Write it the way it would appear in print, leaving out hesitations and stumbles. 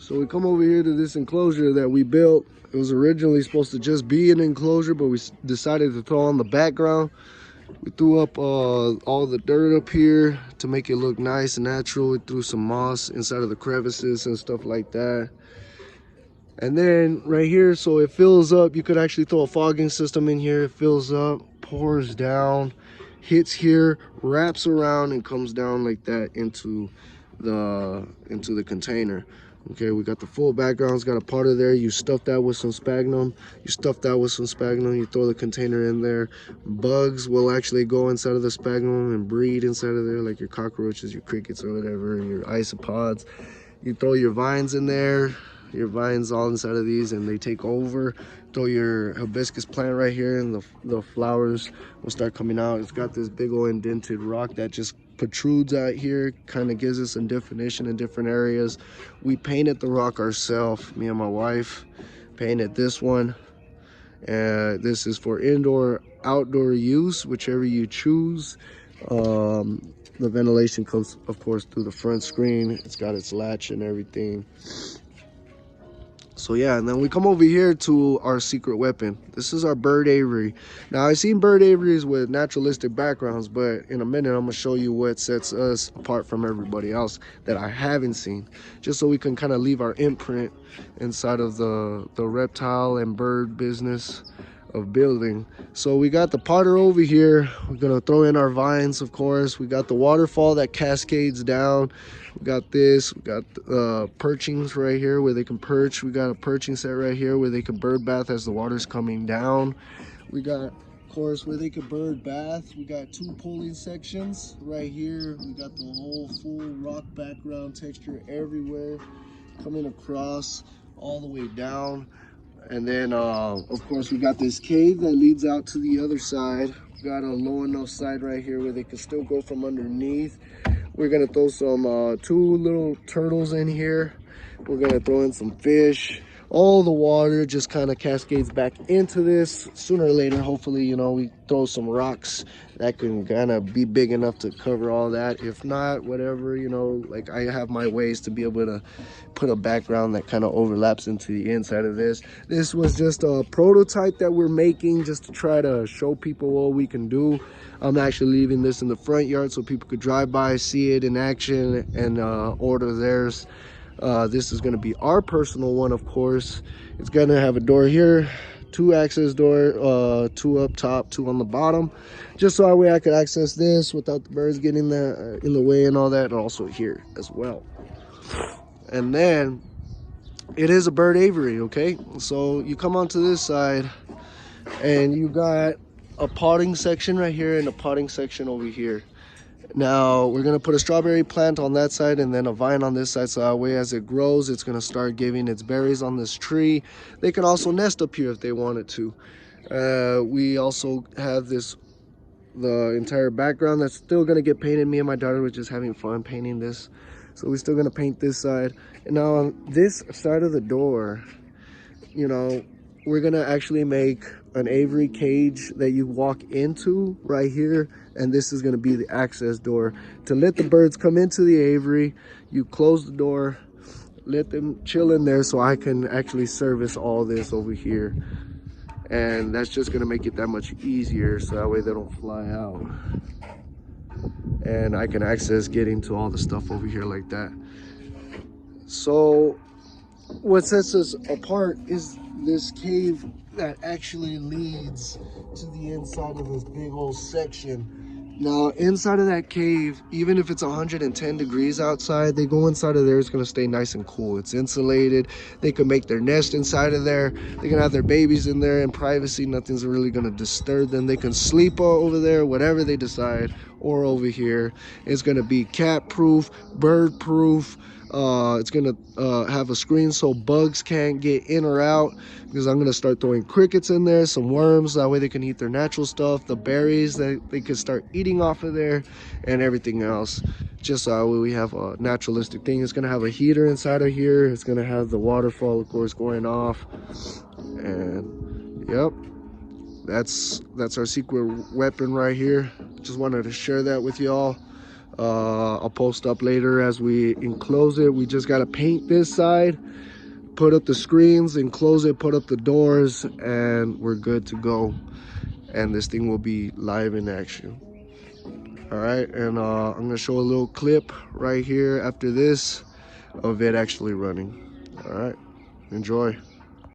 So we come over here to this enclosure that we built. It was originally supposed to just be an enclosure, but we decided to throw on the background. We threw up all the dirt up here to make it look nice and natural. We threw some moss inside of the crevices and stuff like that. And then right here, so it fills up. You could actually throw a fogging system in here. It fills up, pours down, hits here, wraps around, and comes down like that into the container. Okay, we got the full background. It's got a part of there. You stuff that with some sphagnum. You stuff that with some sphagnum. You throw the container in there. Bugs will actually go inside of the sphagnum and breed inside of there, like your cockroaches, your crickets, or whatever, your isopods. You throw your vines in there. Your vines all inside of these, and they take over. Throw your hibiscus plant right here, and the flowers will start coming out. It's got this big old indented rock that just protrudes out here, kind of gives us some definition in different areas. We painted the rock ourselves, me and my wife painted this one. This is for indoor, outdoor use, whichever you choose. The ventilation comes, of course, through the front screen. It's got its latch and everything. So yeah, and then we come over here to our secret weapon. This is our bird aviary. Now, I've seen bird aviaries with naturalistic backgrounds, but in a minute I'm gonna show you what sets us apart from everybody else that I haven't seen, just so we can kind of leave our imprint inside of the reptile and bird business of building. So we got the potter over here. We're gonna throw in our vines, of course. We got the waterfall that cascades down. We got this. We got perchings right here where they can perch. We got a perching set right here where they can bird bath as the water's coming down. We got, of course, where they can bird bath. We got two pulling sections right here. We got the whole full rock background texture everywhere coming across all the way down. And then, of course, we got this cave that leads out to the other side. We got a low enough side right here where they can still go from underneath. We're gonna throw some two little turtles in here. We're gonna throw in some fish. All the water just kind of cascades back into this. Sooner or later, hopefully, you know, we throw some rocks that can kind of be big enough to cover all that. If not, whatever, you know, like I have my ways to be able to put a background that kind of overlaps into the inside of this. This was just a prototype that we're making just to try to show people what we can do. I'm actually leaving this in the front yard so people could drive by, see it in action, and order theirs. This is going to be our personal one, of course. It's going to have a door here, two access door, two up top, two on the bottom, just so that way I could access this without the birds getting in the way and all that, and also here as well. And then it is a bird aviary, okay? So you come onto this side and you got a potting section right here and a potting section over here. Now we're gonna put a strawberry plant on that side and then a vine on this side, so that way as it grows it's gonna start giving its berries on this tree. They can also nest up here if they wanted to. We also have the entire background that's still gonna get painted. Me and my daughter were just having fun painting this, so we're still gonna paint this side. And now on this side of the door, you know, we're gonna actually make an aviary cage that you walk into right here, and this is gonna be the access door to let the birds come into the aviary. You close the door, let them chill in there so I can actually service all this over here. And that's just gonna make it that much easier, so that way they don't fly out. And I can access getting to all the stuff over here like that. So what sets us apart is this cave that actually leads to the inside of this big old section. Now inside of that cave, even if it's 110 degrees outside, they go inside of there, it's going to stay nice and cool. It's insulated. They can make their nest inside of there. They can have their babies in there in privacy. Nothing's really going to disturb them. They can sleep over there, whatever they decide, or over here. It's going to be cat proof, bird proof. It's gonna have a screen so bugs can't get in or out, because I'm gonna start throwing crickets in there, some worms, that way they can eat their natural stuff, the berries that they can start eating off of there, and everything else, just so that way we have a naturalistic thing. It's gonna have a heater inside of here. It's gonna have the waterfall, of course, going off. And yep, that's our secret weapon right here. Just wanted to share that with y'all. I'll post up later as we enclose it. We just got to paint this side, put up the screens, enclose it, put up the doors, and we're good to go. And this thing will be live in action. All right, and I'm gonna show a little clip right here after this of it actually running. All right, enjoy.